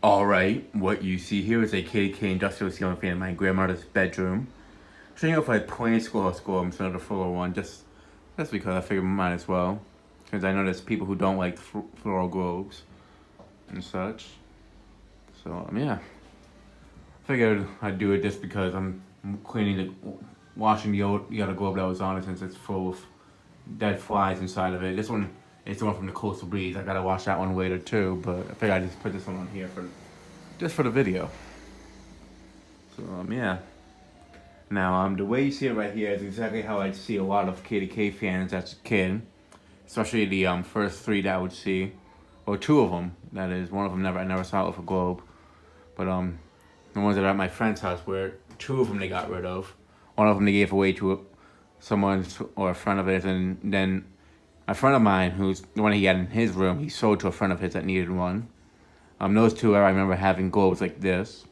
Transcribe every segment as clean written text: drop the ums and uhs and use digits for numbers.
Alright, what you see here is a KDK industrial ceiling fan in my grandmother's bedroom. Showing you if I plain squirrel instead of the floral one, just because I figured we might as well. Because I know there's people who don't like floral globes and such. So, yeah. Figured I'd do it just because I'm washing the other globe that was on it since it's full of dead flies inside of it. This one is the one from the coastal breeze. I gotta wash that one later too, but I figured I'd just put this one on here just for the video. So yeah. Now the way you see it right here is exactly how I'd see a lot of KDK fans as a kid, especially the first three that I would see, or two of them. That is, one of them I never saw it with a globe, but the ones that are at my friend's house, where two of them they got rid of. One of them they gave away to someone or a friend of his, and then a friend of mine, who's the one he had in his room, he sold to a friend of his that needed one. Those two I remember having globes like this,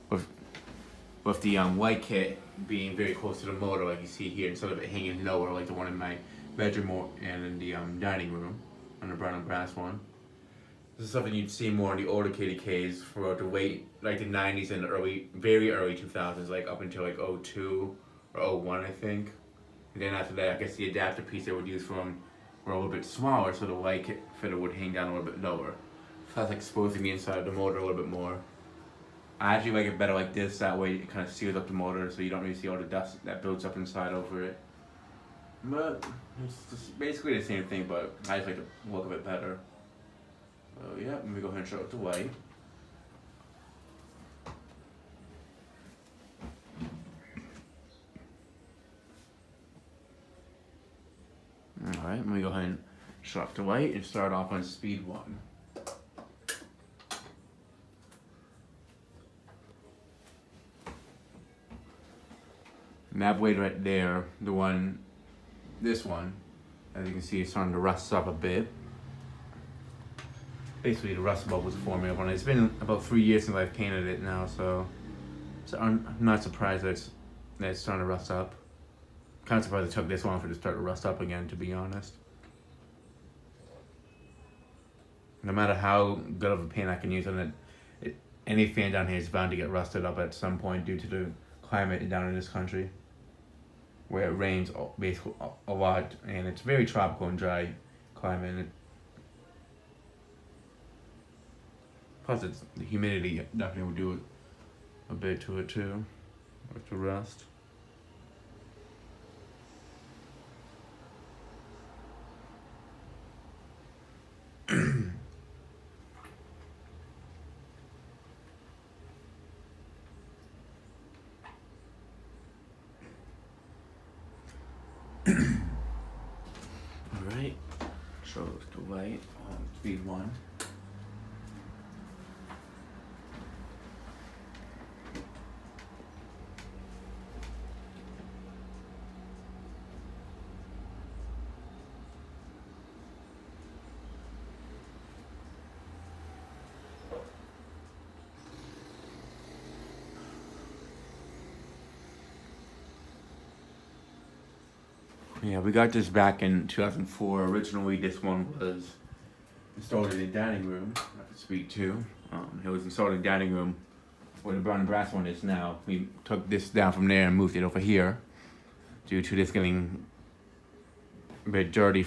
with the white kit being very close to the motor, like you see here, instead of it hanging lower, like the one in my bedroom and in the dining room, on the brown and brass one. This is something you'd see more in the older KDKs for the late, like the 90s and the very early 2000s, like up until like 02 or 01, I think. And then after that, I guess the adapter piece they would use for them were a little bit smaller, so the white kit fitter would hang down a little bit lower. So that's exposing the inside of the motor a little bit more. I actually like it better like this, that way it kind of seals up the motor so you don't really see all the dust that builds up inside over it. But it's just basically the same thing, but I just like the look of it better. So yeah, let me go ahead and show it to white. Alright, let me go ahead and show it to white and start off on speed 1. And that blade right there, this one, as you can see, it's starting to rust up a bit. Basically, the rust bubbles forming up on it. It's been about 3 years since I've painted it now, so I'm not surprised that it's starting to rust up. Kind of surprised it took this long for it to start to rust up again, to be honest. No matter how good of a paint I can use on it, any fan down here is bound to get rusted up at some point due to the climate down in this country, where it rains basically a lot, and it's very tropical and dry climate. And plus, the humidity definitely would do a bit to it too, with the rust. Alright, show us the white on speed 1. Yeah, we got this back in 2004. Originally, this one was installed in the dining room, speed 2. It was installed in the dining room where the brown and brass one is now. We took this down from there and moved it over here due to this getting a bit dirty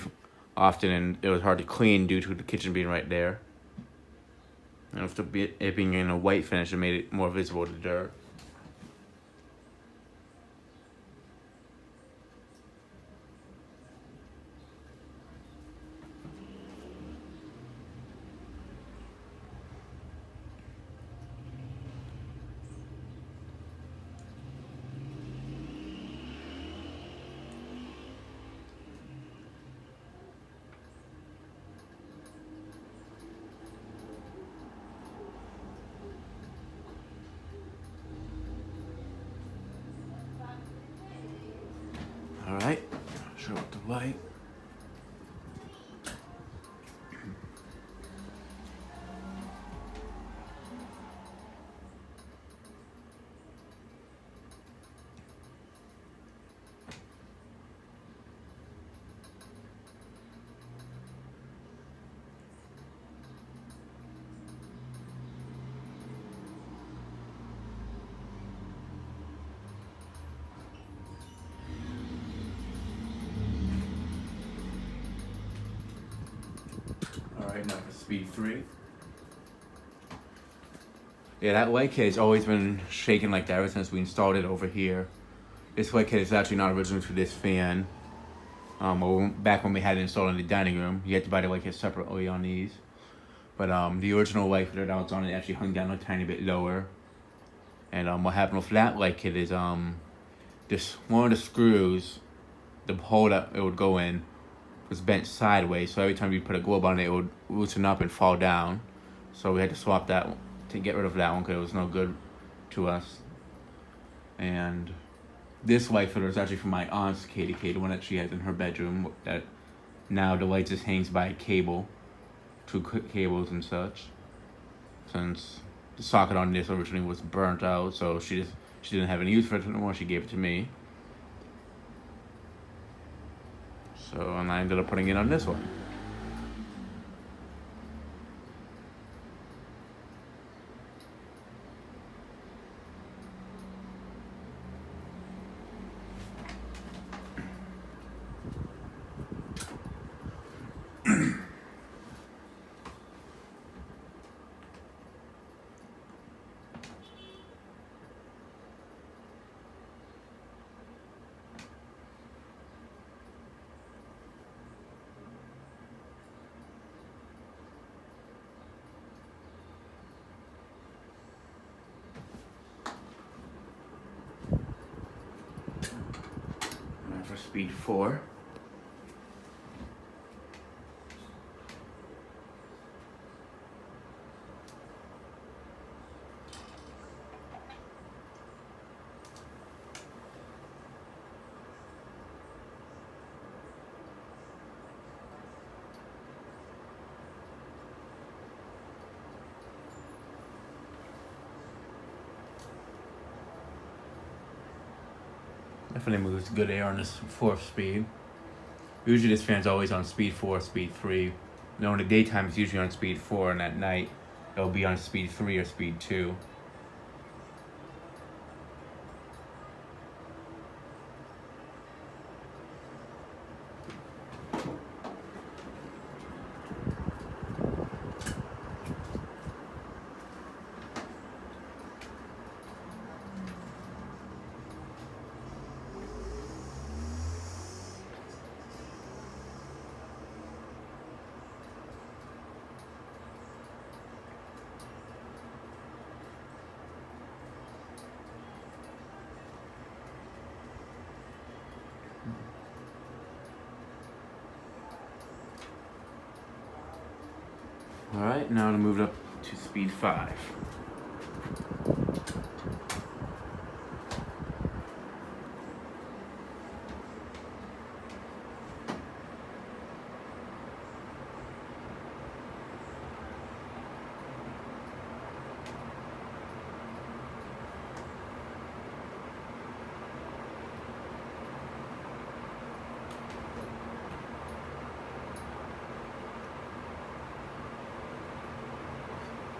often, and it was hard to clean due to the kitchen being right there. And with it being in a white finish, it made it more visible to the dirt. Alright, show it the white. Right now for speed 3. Yeah, that light kit has always been shaking like that ever since we installed it over here. This light kit is actually not original to this fan. Back when we had it installed in the dining room, you had to buy the light kit separately on these. But the original light fitter that was on it actually hung down a tiny bit lower. And what happened with that light kit is this one of the screws, the hole that it would go in, was bent sideways. So every time you put a globe on it, it would loosen up and fall down. So we had to swap that one to get rid of that one because it was no good to us. And this light fitter is actually from my aunt's KDK, the one that she has in her bedroom. That now the light just hangs by a cable, 2 cables and such. Since the socket on this originally was burnt out, so she didn't have any use for it anymore. She gave it to me. So and I ended up putting it on this one. For speed 4. Definitely moves good air on this 4th speed. Usually this fan's always on speed 4, speed 3. No, in the daytime it's usually on speed 4, and at night it'll be on speed 3 or speed 2. Alright, now to move it up to speed 5.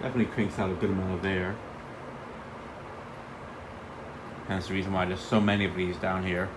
Definitely cranks out a good amount of air. That's the reason why there's so many of these down here.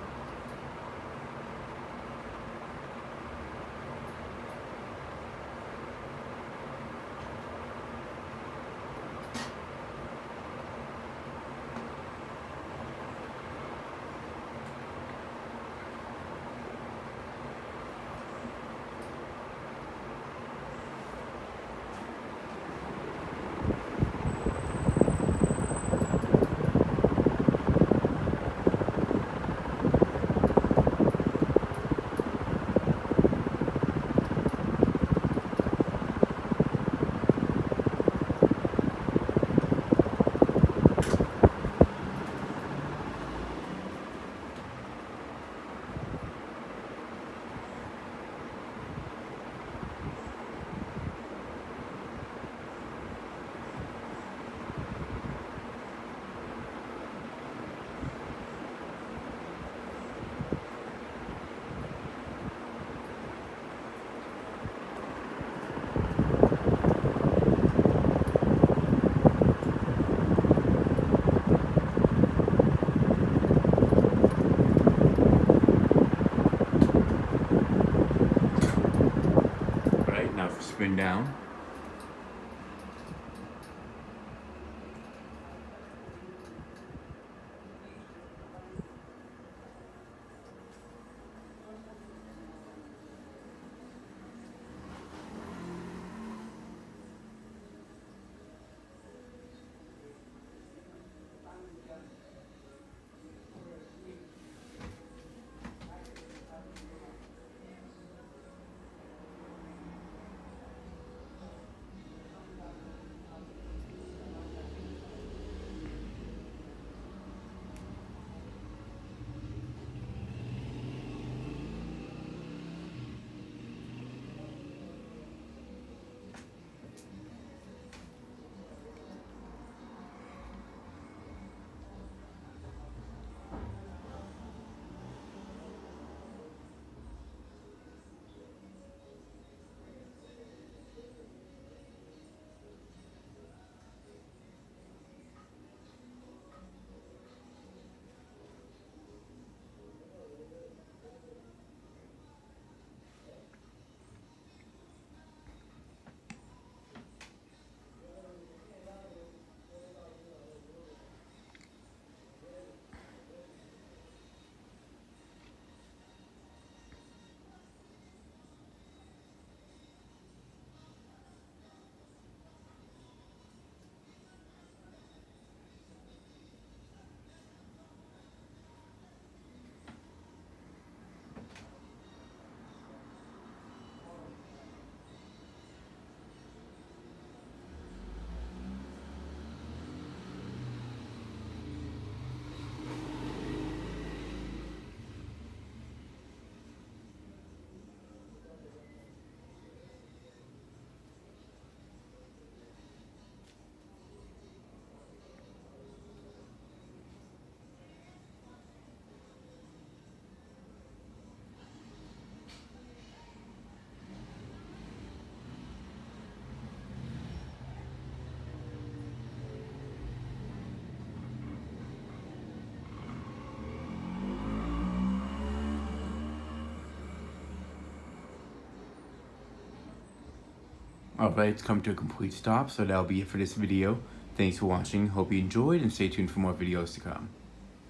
Alright, it's come to a complete stop, so that'll be it for this video. Thanks for watching, hope you enjoyed, and stay tuned for more videos to come.